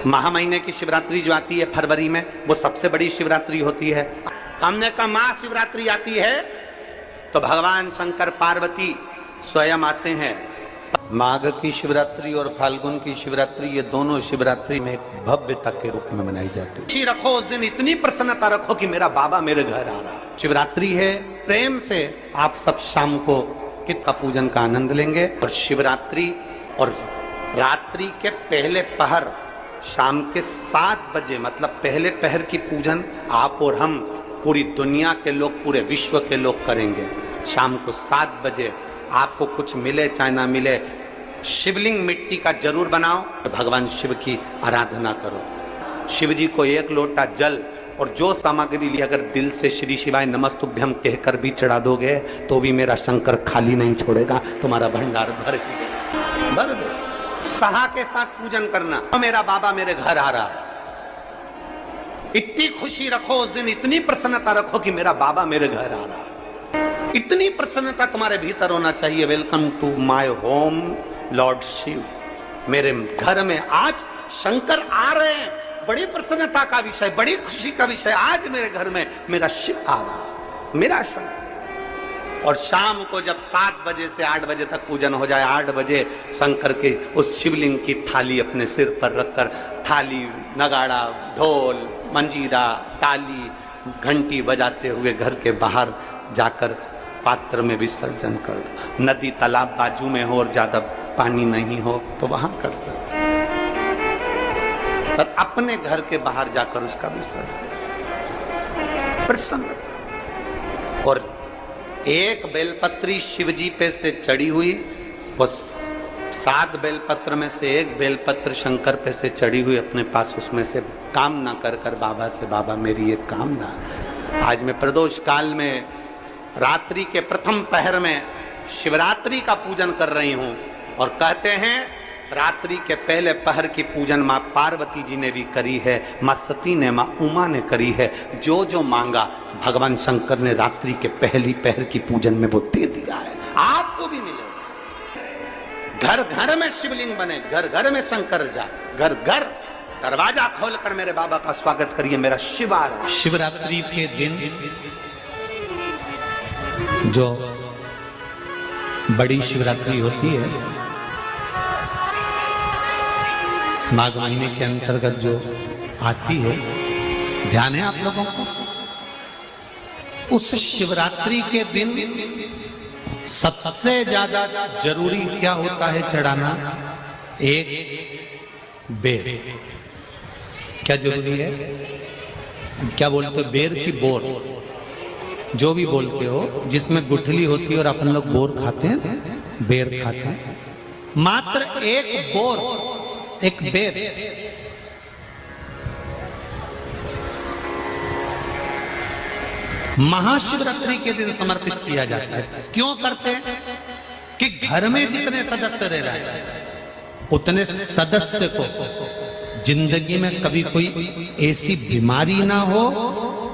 महामहीने की शिवरात्रि जो आती है फरवरी में, वो सबसे बड़ी शिवरात्रि होती है। हमने कहा महाशिवरात्रि आती है तो भगवान शंकर पार्वती स्वयं आते हैं। माघ की शिवरात्रि और फाल्गुन की शिवरात्रि, ये दोनों शिवरात्रि में एक भव्यता के रूप में मनाई जाती है। खुशी रखो उस दिन, इतनी प्रसन्नता रखो कि मेरा बाबा मेरे घर आ रहा है। शिवरात्रि है, प्रेम से आप सब शाम को कित का पूजन का आनंद लेंगे। और शिवरात्रि और रात्रि के पहले पहर शाम के 7 बजे, मतलब पहले पहर की पूजन आप और हम, पूरी दुनिया के लोग, पूरे विश्व के लोग करेंगे। शाम को 7 बजे आपको कुछ मिले चाहे ना मिले, शिवलिंग मिट्टी का जरूर बनाओ, भगवान शिव की आराधना करो। शिव जी को 1 लोटा जल और जो सामग्री ली, अगर दिल से श्री शिवाय नमस्तुभ्यम कहकर भी चढ़ा दोगे तो भी मेरा शंकर खाली नहीं छोड़ेगा, तुम्हारा भंडार भर दो। सहा के साथ पूजन करना, तो मेरा बाबा मेरे घर आ रहा है। इतनी खुशी रखो उस दिन, इतनी प्रसन्नता रखो कि मेरा बाबा मेरे घर आ रहा है। इतनी प्रसन्नता तुम्हारे भीतर होना चाहिए। Welcome to my home Lord Shiv. मेरे घर में आज शंकर आ रहे हैं, बड़ी प्रसन्नता का विषय, बड़ी खुशी का विषय। आज मेरे घर में मेरा शिव आ रहा है, मेरा शंकर। और शाम को जब 7 बजे से 8 बजे तक पूजन हो जाए, 8 बजे शंकर के उस शिवलिंग की थाली अपने सिर पर रखकर, थाली, नगाड़ा, ढोल, मंजीरा, ताली, घंटी बजाते हुए घर के बाहर जाकर पात्र में विसर्जन कर दो। नदी तालाब बाजू में हो और ज्यादा पानी नहीं हो तो वहां कर सकते, पर अपने घर के बाहर जाकर उसका विसर्जन प्रसन्न। और एक बेलपत्री शिव जी पे से चढ़ी हुई, वो 7 बेलपत्र में से एक बेलपत्र शंकर पे से चढ़ी हुई अपने पास, उसमें से कामना कर कर बाबा से, बाबा मेरी एक कामना, आज मैं प्रदोष काल में रात्रि के प्रथम पहर में शिवरात्रि का पूजन कर रही हूं। और कहते हैं रात्रि के पहले पहर की पूजन मां पार्वती जी ने भी करी है, मां सती ने, मां उमा ने करी है। जो जो मांगा भगवान शंकर ने रात्रि के पहली पहर की पूजन में वो दे दिया है, आपको भी मिलेगा। घर घर में शिवलिंग बने, घर घर में शंकर जाए, घर घर दरवाजा खोलकर मेरे बाबा का स्वागत करिए, मेरा शिव आ रहा है। शिवरात्रि के दिन जो बड़ी शिवरात्रि होती है, माघ महीने के अंतर्गत जो आती है, ध्यान है आप लोगों को? उस शिवरात्रि के दिन सबसे ज्यादा जरूरी क्या होता है चढ़ाना? एक बेर। क्या जरूरी है? क्या बोलते हो? बेर की बोर, जो भी बोलते हो, जिसमें गुठली होती है और अपन लोग बोर खाते हैं, बेर खाते हैं। मात्र एक बोर, एक बेर महाशिवरात्रि के दिन समर्पित किया जाता है। क्यों करते हैं? कि घर में जितने सदस्य रह रहे हैं उतने सदस्य को जिंदगी में कभी कोई ऐसी बीमारी ना हो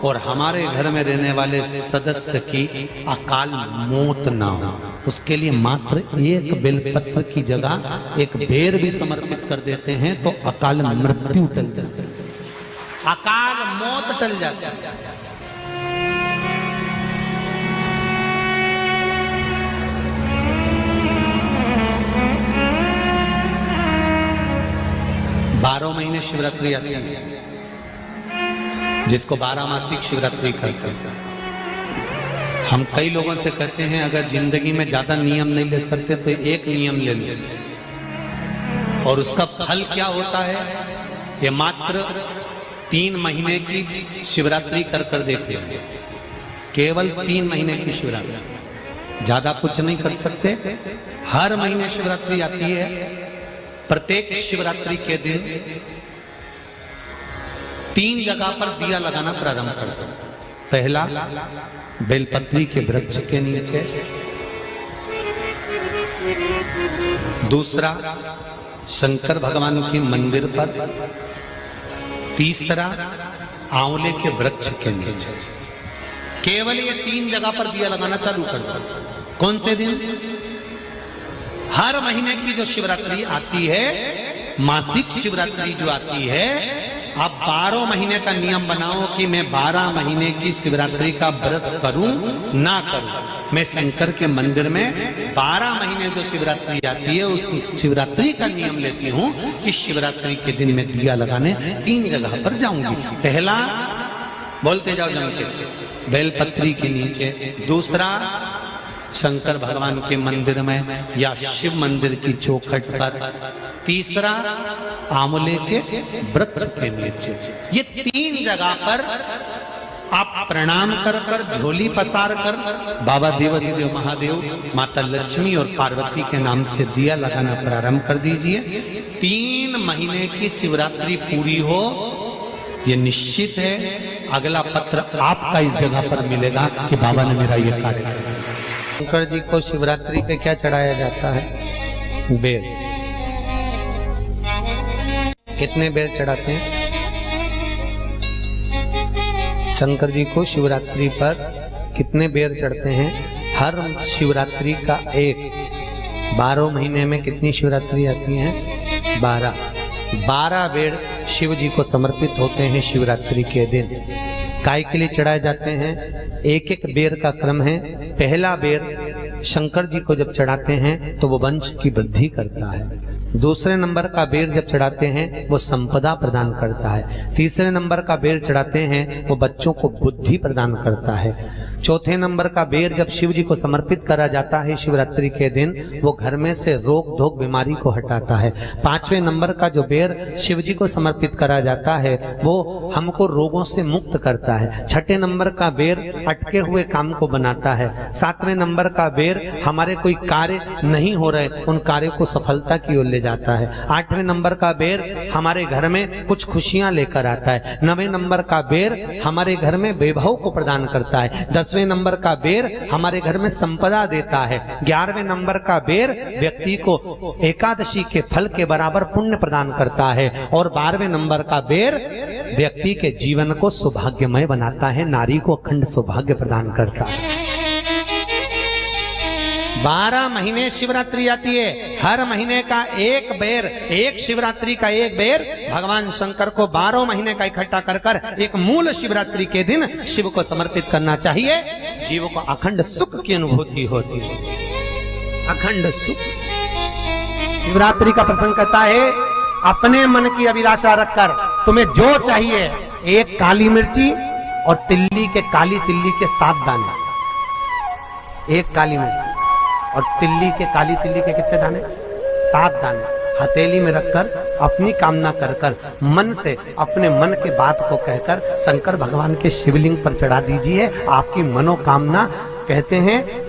और हमारे घर में रहने वाले सदस्य की अकाल मौत ना हो, उसके लिए मात्र एक बेलपत्र की जगह एक बेर भी समर्पित कर देते हैं तो अकाल मृत्यु टल जाती है, अकाल मौत टल जाती है। 12 महीने शिवरात्रि आती है, जिसको 12 मासिक शिवरात्रि कहते हैं। हम कई लोगों से कहते हैं अगर जिंदगी में ज्यादा नियम नहीं ले सकते तो एक नियम ले लो, और उसका फल क्या होता है ये मात्र 3 महीने की शिवरात्रि कर कर देखते हैं। केवल 3 महीने की शिवरात्रि, ज्यादा कुछ नहीं कर सकते। हर महीने शिवरात्रि आती है। प्रत्येक शिवरात्रि के दिन 3 जगह पर दिया लगाना प्रारंभ कर दो। पहला बेलपत्री के वृक्ष के नीचे, दूसरा शंकर भगवान के मंदिर पर, तीसरा आंवले के वृक्ष के नीचे। केवल ये 3 जगह पर दिया लगाना चालू कर दो। कौन से दिन? हर महीने की जो शिवरात्रि आती है मासिक शिवरात्रि जो आती है, आप 12 महीने का नियम बनाओ कि मैं 12 महीने की शिवरात्रि का व्रत करूं ना करूं। मैं शंकर के मंदिर में 12 महीने जो शिवरात्रि आती है उस शिवरात्रि का नियम लेती हूं कि शिवरात्रि के दिन में दिया लगाने 3 जगह पर जाऊंगी। पहला, बोलते जाओ जम के, बेलपत्री के नीचे। दूसरा, शंकर भगवान के मंदिर में या शिव मंदिर की चौखट पर। तीसरा, आंवले के वृक्ष के नीचे। ये 3 जगह पर आप प्रणाम कर कर, झोली पसार कर बाबा देवाधिदेव महादेव, माता लक्ष्मी और पार्वती के नाम से दिया लगाना प्रारंभ कर दीजिए। 3 महीने की शिवरात्रि पूरी हो, ये निश्चित है अगला पत्र आपका इस जगह पर मिलेगा कि बाबा ने मेरा ये कार्य किया। शंकर जी को शिवरात्रि पे क्या चढ़ाया जाता है? बेर। कितने बेर चढ़ाते हैं? शंकर जी को शिवरात्रि पर कितने बेर चढ़ते हैं? हर शिवरात्रि का एक। 12 महीने में कितनी शिवरात्रि आती है? 12 बेर शिव जी को समर्पित होते हैं शिवरात्रि के दिन। काय के लिए चढ़ाए जाते हैं? एक एक बेर का क्रम है। पहला बेर शंकर जी को जब चढ़ाते हैं तो वो वंश की वृद्धि करता है। दूसरे नंबर का बेर जब चढ़ाते हैं वो संपदा प्रदान करता है। तीसरे नंबर का बेर चढ़ाते हैं वो बच्चों को बुद्धि प्रदान करता है। चौथे नंबर का बेर जब शिव जी को समर्पित करा जाता है शिवरात्रि के दिन, वो घर में से रोग धोग बीमारी को हटाता है। 5वें नंबर का जो बेर शिव जी को समर्पित करा जाता है वो हमको रोगों से मुक्त करता है। 6ठे नंबर का बेर अटके हुए काम को बनाता है। 7वें नंबर का बेर हमारे कोई कार्य नहीं हो रहे उन कार्यों को सफलता की ओर ले जाता है। 8वें नंबर का बेर हमारे घर में कुछ खुशियां लेकर आता है। 9वें नंबर का बेर हमारे घर में वैभव को प्रदान करता है। 10वें नंबर का बेर हमारे घर में संपदा देता है। 11वें नंबर का बेर व्यक्ति को एकादशी के फल के बराबर पुण्य प्रदान करता है। और 12वें नंबर का बेर व्यक्ति के जीवन को सौभाग्यमय बनाता है, नारी को अखंड सौभाग्य प्रदान करता है। 12 महीने शिवरात्रि आती है। हर महीने का एक बेर, एक शिवरात्रि का एक बेर भगवान शंकर को 12 महीने का इकट्ठा कर कर एक मूल शिवरात्रि के दिन शिव को समर्पित करना चाहिए। जीव को अखंड सुख की अनुभूति होती है, अखंड सुख। शिवरात्रि का प्रसंग कहता है अपने मन की अभिलाषा रखकर तुम्हें जो चाहिए, एक काली मिर्ची और तिल्ली के, काली तिल्ली के 7 दाने। एक काली मिर्ची और तिल्ली के, काली तिल्ली के कितने दाने? 7 दाने हथेली में रखकर अपनी कामना कर कर मन से अपने मन के बात को कहकर शंकर भगवान के शिवलिंग पर चढ़ा दीजिए। आपकी मनोकामना कहते हैं